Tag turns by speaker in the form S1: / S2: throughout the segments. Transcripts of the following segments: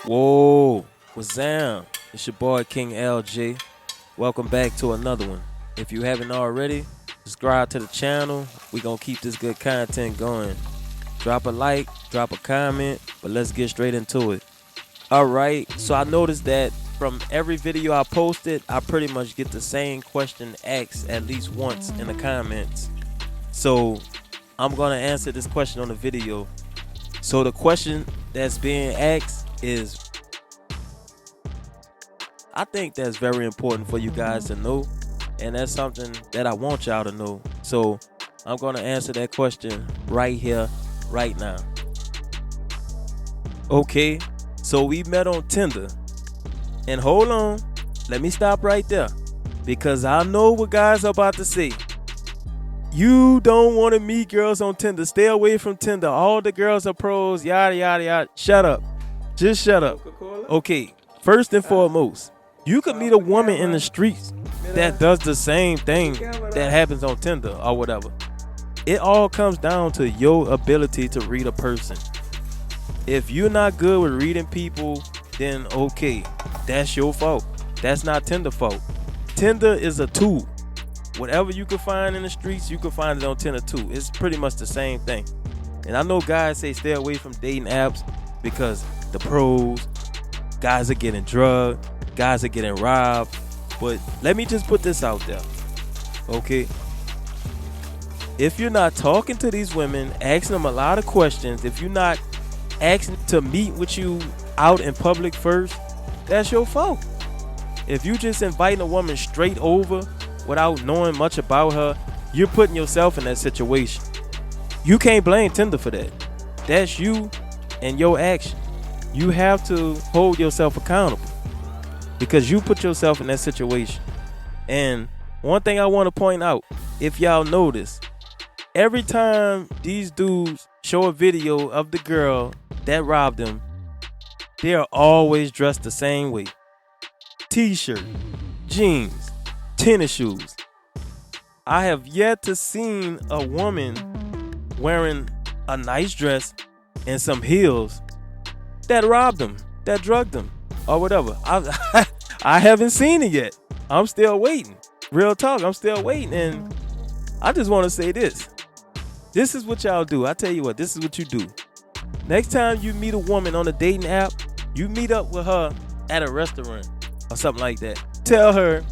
S1: Whoa, what's up? It's your boy King LJ. Welcome back to another one. If you haven't already, subscribe to the channel. We gonna keep this good content going. Drop a like, drop a comment, but let's get straight into it. Alright, so I noticed that from every video I posted, I pretty much get the same question asked at least once in the comments. So I'm gonna answer this question on the video. So the question that's being asked is, I think that's very important for you guys to know, and that's something that I want y'all to know. So I'm gonna answer that question right here, right now. Okay, so we met on Tinder. And hold on, let me stop right there, because I know what guys are about to say. You don't want to meet girls on Tinder. Stay away from Tinder. All the girls are pros, yada, yada, yada. Shut up. Just shut up. Okay, first and foremost, you could meet a woman in the streets that does the same thing that happens on Tinder or whatever. It all comes down to your ability to read a person. If you're not good with reading people, then okay, that's your fault. That's not Tinder's fault. Tinder is a tool. Whatever you can find in the streets, you can find it on Tinder too. It's pretty much the same thing. And I know guys say stay away from dating apps because the pros, guys are getting drugged, guys are getting robbed. But let me just put this out there, okay? If you're not talking to these women, asking them a lot of questions, if you're not asking to meet with you out in public first, that's your fault. If you just inviting a woman straight over without knowing much about her, you're putting yourself in that situation. You can't blame Tinder for that. That's you and your action. You have to hold yourself accountable because you put yourself in that situation. And one thing I want to point out, if y'all notice, every time these dudes show a video of the girl that robbed them, they are always dressed the same way. T-shirt, jeans, tennis shoes. I have yet to see a woman wearing a nice dress and some heels that robbed them, that drugged them, or whatever. I haven't seen it yet. I'm still waiting. Real talk, I'm still waiting. And I just want to say this. This is what y'all do. I tell you what, this is what you do. Next time you meet a woman on a dating app, you meet up with her at a restaurant or something like that. Tell her,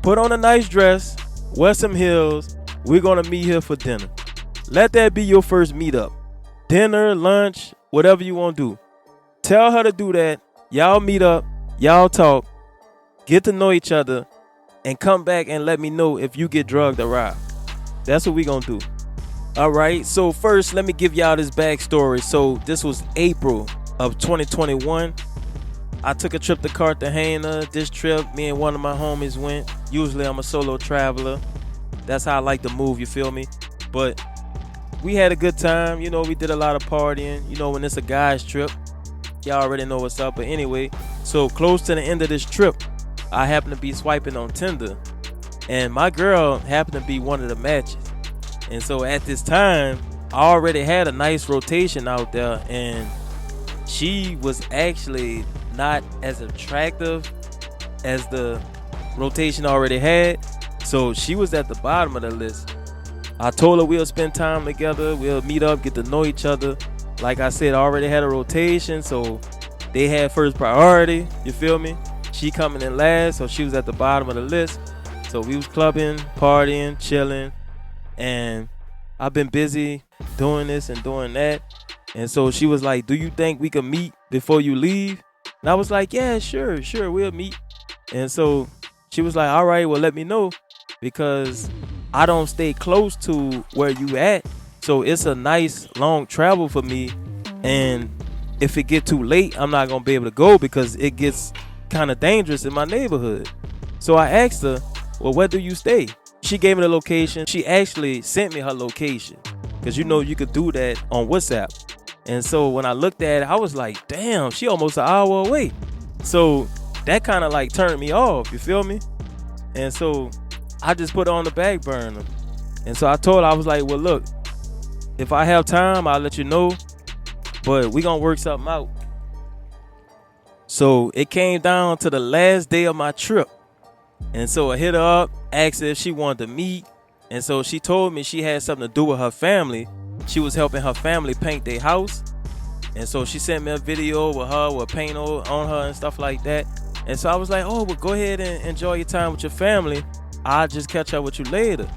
S1: put on a nice dress, wear some heels. We're going to meet here for dinner. Let that be your first meetup. Dinner, lunch, whatever you want to do. Tell her to do that. Y'all meet up, y'all talk, get to know each other, and come back and let me know if you get drugged or robbed. That's what we're going to do. All right, so first, let me give y'all this backstory. So this was April of 2021. I took a trip to Cartagena. This trip, me and one of my homies went. Usually I'm a solo traveler. That's how I like to move, you feel me? But we had a good time. You know, we did a lot of partying. You know, when it's a guy's trip, y'all already know what's up. But anyway, so close to the end of this trip, I happened to be swiping on Tinder. And my girl happened to be one of the matches. And so at this time, I already had a nice rotation out there. And she was actually not as attractive as the rotation already had. So she was at the bottom of the list. I told her we'll spend time together. We'll meet up, get to know each other. Like I said, I already had a rotation. So they had first priority. You feel me? She coming in last. So she was at the bottom of the list. So we was clubbing, partying, chilling. And I've been busy doing this and doing that. And so she was like, do you think we can meet before you leave? And I was like, yeah, sure, we'll meet. And so she was like, all right, well, let me know, because I don't stay close to where you at. So it's a nice long travel for me. And if it get too late, I'm not going to be able to go because it gets kind of dangerous in my neighborhood. So I asked her, well, where do you stay? She gave me the location. She actually sent me her location because, you know, you could do that on WhatsApp. And so when I looked at it, I was like, damn, she almost an hour away. So that kind of like turned me off, you feel me? And so I just put her on the back burner. And so I told her, I was like, well, look, if I have time, I'll let you know. But we gonna work something out. So it came down to the last day of my trip. And so I hit her up, asked her if she wanted to meet. And so she told me she had something to do with her family. She was helping her family paint their house. And so she sent me a video with her with paint on her and stuff like that. And so I was like, oh, well, go ahead and enjoy your time with your family. I'll just catch up with you later.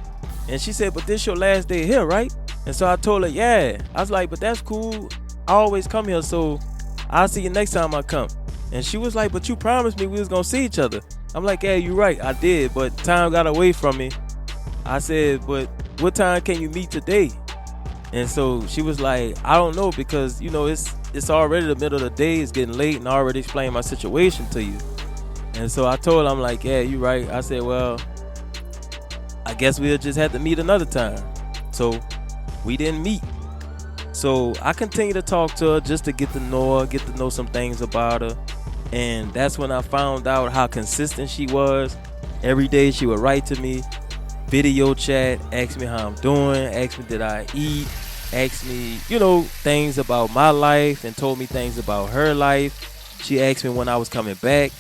S1: And she said, but this your last day here, right? And so I told her, yeah. I was like, but that's cool. I always come here, so I'll see you next time I come. And she was like, but you promised me we was going to see each other. I'm like, yeah, you're right. I did, but time got away from me. I said, but what time can you meet today? And so she was like, I don't know, because, you know, it's already the middle of the day. It's getting late, and I already explained my situation to you. And so I told her, I'm like, yeah, you're right. I said, well, I guess we'll just have to meet another time. So we didn't meet. So I continued to talk to her just to get to know her, get to know some things about her. And that's when I found out how consistent she was. Every day she would write to me, video chat, ask me how I'm doing, ask me did I eat, ask me, you know, things about my life, and told me things about her life. She asked me when I was coming back.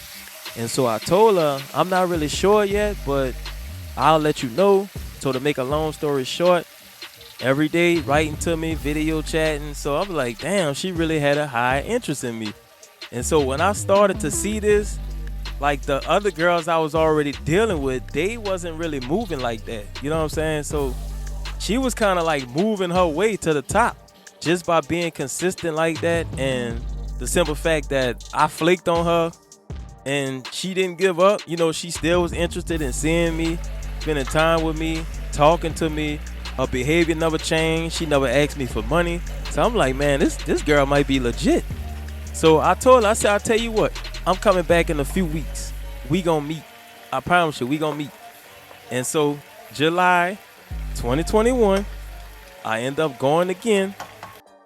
S1: And so I told her, I'm not really sure yet, but I'll let you know. So to make a long story short, every day writing to me, video chatting. So I was like, damn, she really had a high interest in me. And so when I started to see this, like the other girls I was already dealing with, they wasn't really moving like that. You know what I'm saying? So she was kind of like moving her way to the top just by being consistent like that. And the simple fact that I flaked on her and she didn't give up. You know, she still was interested in seeing me, spending time with me, talking to me. Her behavior never changed. She never asked me for money. So I'm like, man, this girl might be legit. So I told her, I said, I'll tell you what, I'm coming back in a few weeks. We gonna meet. I promise you, we gonna meet. And so July 2021, I end up going again.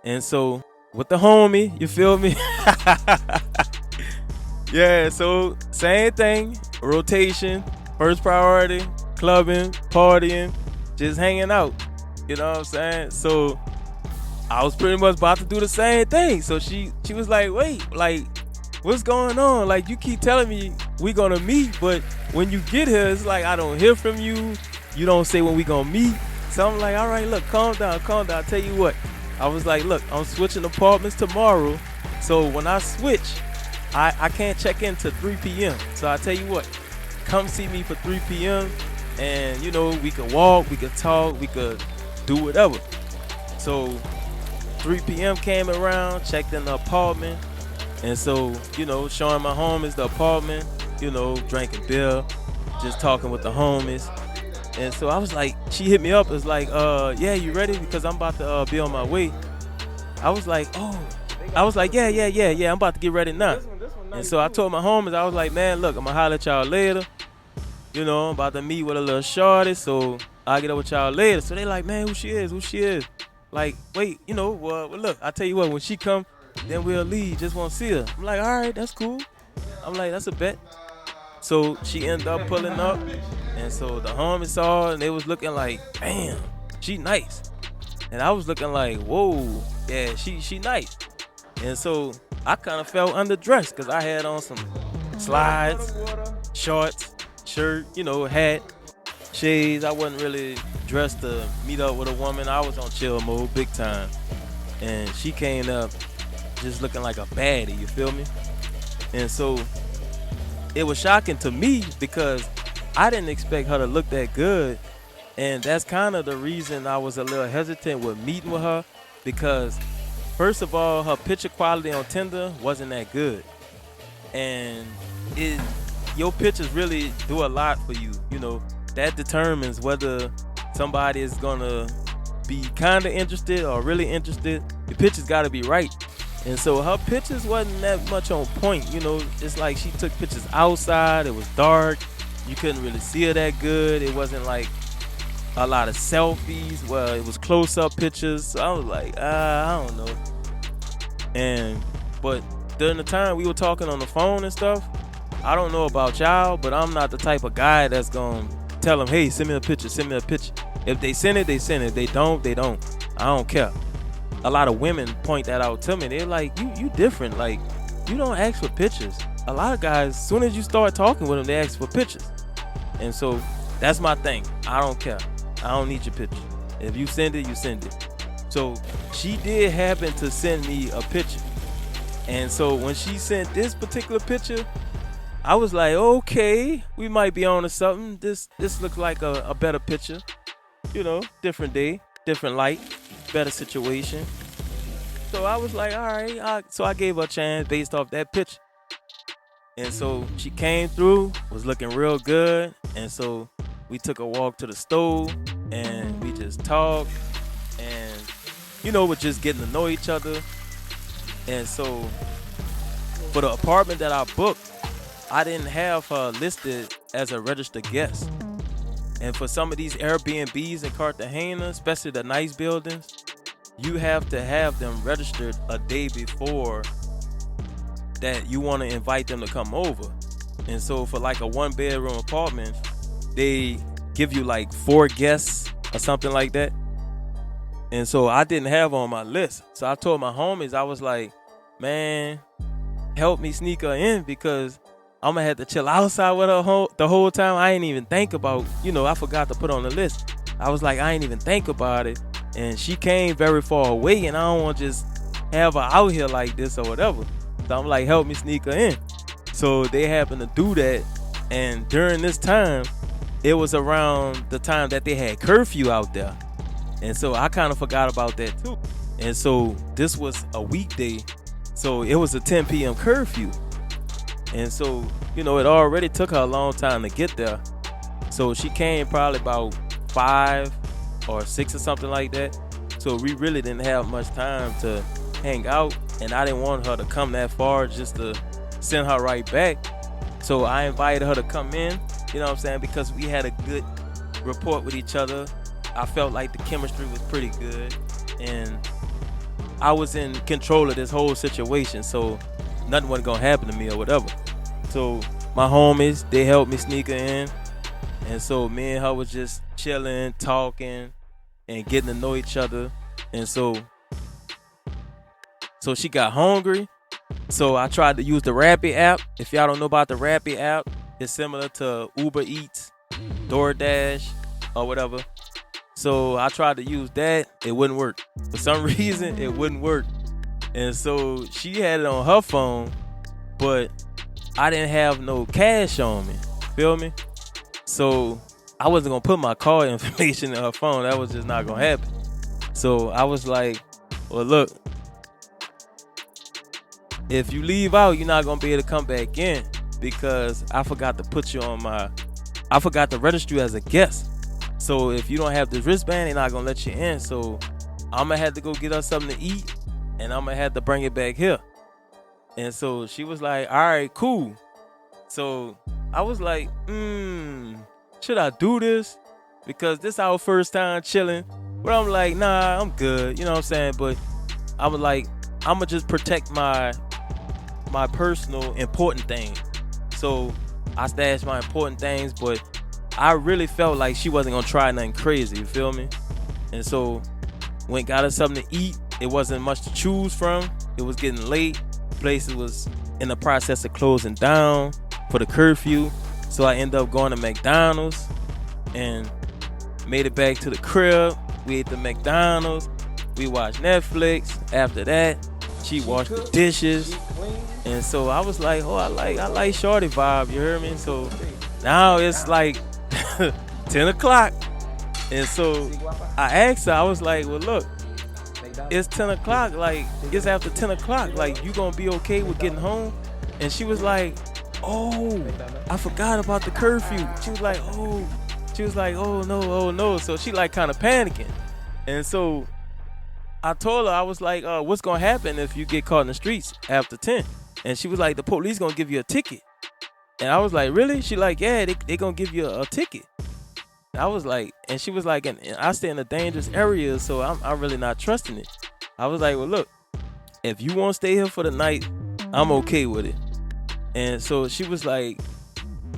S1: And so with the homie, you feel me? Yeah, so same thing, rotation, first priority, clubbing, partying, just hanging out. You know what I'm saying? So I was pretty much about to do the same thing. So she was like, wait, like, what's going on? Like, you keep telling me we gonna meet, but when you get here, it's like I don't hear from you. You don't say when we gonna meet. So I'm like, all right, look, calm down. I'll tell you what. I was like, look, I'm switching apartments tomorrow. So when I switch, I can't check in till 3 p.m. So I tell you what, come see me for 3 p.m. And, you know, we could walk, we could talk, we could do whatever. So 3 p.m. came around, checked in the apartment. And so, you know, showing my homies the apartment, you know, drinking beer, just talking with the homies. And so I was like, she hit me up. It's like, yeah, you ready? Because I'm about to be on my way. I was like, oh. I was like, yeah, I'm about to get ready now. And so I told my homies, I was like, man, look, I'm going to holler at y'all later. You know, I'm about to meet with a little shorty, so I'll get up with y'all later. So they like, man, who she is? Like, wait, you know, well, look, I tell you what, when she come, then we'll leave, just want to see her. I'm like, all right, that's cool. I'm like, that's a bet. So she ended up pulling up, and so the homies saw her, and they was looking like, damn, she nice. And I was looking like, whoa, yeah, she nice. And so I kind of felt underdressed because I had on some slides, shorts, shirt, you know, hat, shades. I wasn't really dressed to meet up with a woman. I was on chill mode big time. And she came up just looking like a baddie, you feel me? And so it was shocking to me because I didn't expect her to look that good. And that's kind of the reason I was a little hesitant with meeting with her, because first of all, her picture quality on Tinder wasn't that good. And your pictures really do a lot for you. You know, that determines whether somebody is gonna be kind of interested or really interested. The pictures gotta be right. And so her pictures wasn't that much on point. You know, it's like she took pictures outside. It was dark. You couldn't really see her that good. It wasn't like a lot of selfies. Well, it was close-up pictures. So I was like, I don't know. But during the time we were talking on the phone and stuff, I don't know about y'all, but I'm not the type of guy that's gonna tell them, hey, send me a picture. If they send it, they send it. If they don't, they don't. I don't care. A lot of women point that out to me. They're like, you different. Like, you don't ask for pictures. A lot of guys, as soon as you start talking with them, they ask for pictures. And so that's my thing. I don't care. I don't need your picture. If you send it, you send it. So she did happen to send me a picture. And so when she sent this particular picture, I was like, okay, we might be on to something. This looks like a better picture. You know, different day, different light, better situation. So I was like, all right. So I gave her a chance based off that picture. And so she came through, was looking real good. And so we took a walk to the stove and we just talked. And, you know, we're just getting to know each other. And so for the apartment that I booked, I didn't have her listed as a registered guest. And for some of these Airbnbs in Cartagena, especially the nice buildings, you have to have them registered a day before that you want to invite them to come over. And so for like a 1-bedroom apartment, they give you like 4 guests or something like that. And so I didn't have on my list. So I told my homies, I was like, man, help me sneak her in because I'm going to have to chill outside with her the whole time. I ain't even think about, I forgot to put on the list. I was like, I ain't even think about it. And she came very far away and I don't want to just have her out here like this or whatever. So I'm like, help me sneak her in. So they happened to do that. And during this time, it was around the time that they had curfew out there. And so I kind of forgot about that too. And so this was a weekday. So it was a 10 p.m. curfew. And so, it already took her a long time to get there. So she came probably about 5 or 6 or something like that. So we really didn't have much time to hang out. And I didn't want her to come that far just to send her right back. So I invited her to come in, because we had a good rapport with each other. I felt like the chemistry was pretty good. And I was in control of this whole situation. So nothing wasn't going to happen to me or whatever. So my homies, they helped me sneak her in. And so me and her was just chilling, talking, and getting to know each other. And so she got hungry. So I tried to use the Rappi app. If y'all don't know about the Rappi app, it's similar to Uber Eats, DoorDash, or whatever. So I tried to use that. It wouldn't work. For some reason, it wouldn't work. And so she had it on her phone, but I didn't have no cash on me. Feel me? So I wasn't going to put my card information in her phone. That was just not going to happen. So I was like, well, look, if you leave out, you're not going to be able to come back in because I forgot to put you on I forgot to register you as a guest. So if you don't have the wristband, they're not going to let you in. So I'm going to have to go get her something to eat and I'm going to have to bring it back here. And so she was like, all right, cool. So I was like, should I do this? Because this our first time chilling. But I'm like, nah, I'm good. You know what I'm saying? But I was like, I'm going to just protect my personal important things. So I stashed my important things, but I really felt like she wasn't going to try nothing crazy. You feel me? And so went got her something to eat. It wasn't much to choose from. It was getting late. Places was in the process of closing down for the curfew. So I ended up going to McDonald's and made it back to the crib. We ate the McDonald's. We watched Netflix. After that, she washed the dishes. And so I was like, oh, I like shorty vibe, you heard me? So now it's like 10 o'clock. And so I asked her, I was like, well, look, it's 10 o'clock. Like, it's after 10 o'clock. Like, you gonna be okay with getting home? And she was like, oh, I forgot about the curfew. She was like, oh no. So she like kind of panicking. And so I told her, I was like, what's gonna happen if you get caught in the streets after 10? And she was like, the police gonna give you a ticket. And I was like, really? She like, yeah, they gonna give you a ticket. I was like, and she was like, and I stay in a dangerous area, so I'm really not trusting it. I was like, well, look, if you want to stay here for the night, I'm okay with it. And so she was like,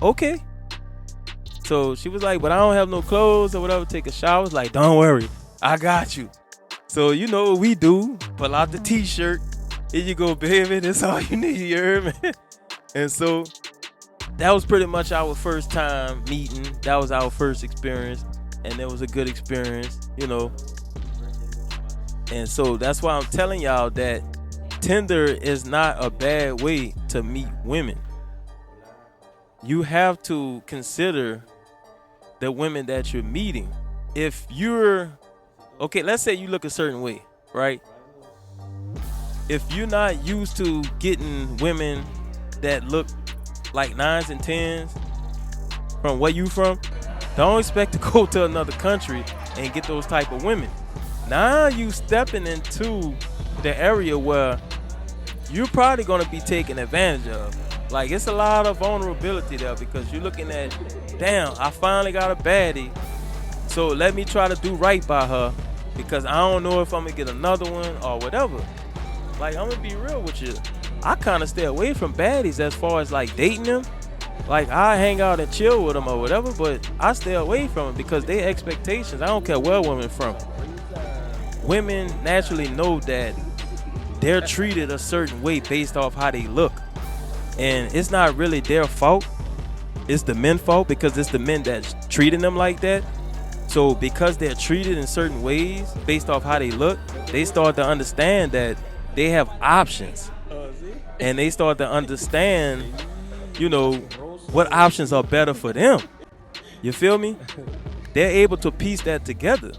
S1: okay. So she was like, but I don't have no clothes or whatever, take a shower. I was like, don't worry, I got you. So you know what we do, pull out the t-shirt Here you go, baby. That's all you need, you heard me? And so that was pretty much our first time meeting. That was our first experience. And it was a good experience, you know. And so that's why I'm telling y'all that Tinder is not a bad way to meet women. You have to consider the women that you're meeting. If you're, okay, let's say you look a certain way, right? If you're not used to getting women that look like 9s and 10s from where you from, don't expect to go to another country and get those type of women. Now you stepping into the area where you're probably going to be taken advantage of. Like, it's a lot of vulnerability there because you're looking at, damn, I finally got a baddie, so let me try to do right by her because I don't know if I'm going to get another one or whatever. Like, I'm going to be real with you. I kind of stay away from baddies as far as, like, dating them. Like, I hang out and chill with them or whatever, but I stay away from them because their expectations, I don't care where women from. Women naturally know that they're treated a certain way based off how they look. And it's not really their fault. It's the men's fault because it's the men that's treating them like that. So because they're treated in certain ways based off how they look, they start to understand that they have options. And they start to understand, you know, what options are better for them. You feel me? They're able to piece that together.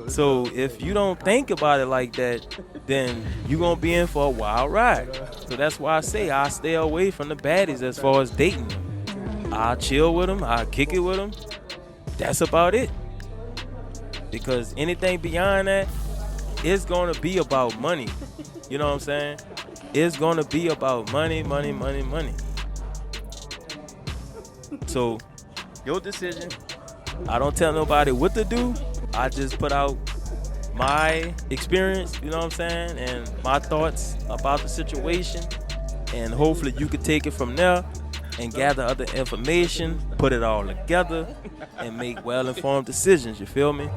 S1: So if you don't think about it like that, then you're going to be in for a wild ride. So that's why I say I stay away from the baddies as far as dating them. I chill with them. I kick it with them. That's about it. Because anything beyond that, it's going to be about money. You know what I'm saying? It's going to be about money, money, money, money. So your decision. I don't tell nobody what to do. I just put out my experience, you know what I'm saying, and my thoughts about the situation. And hopefully you could take it from there and gather other information, put it all together, and make well-informed decisions, you feel me?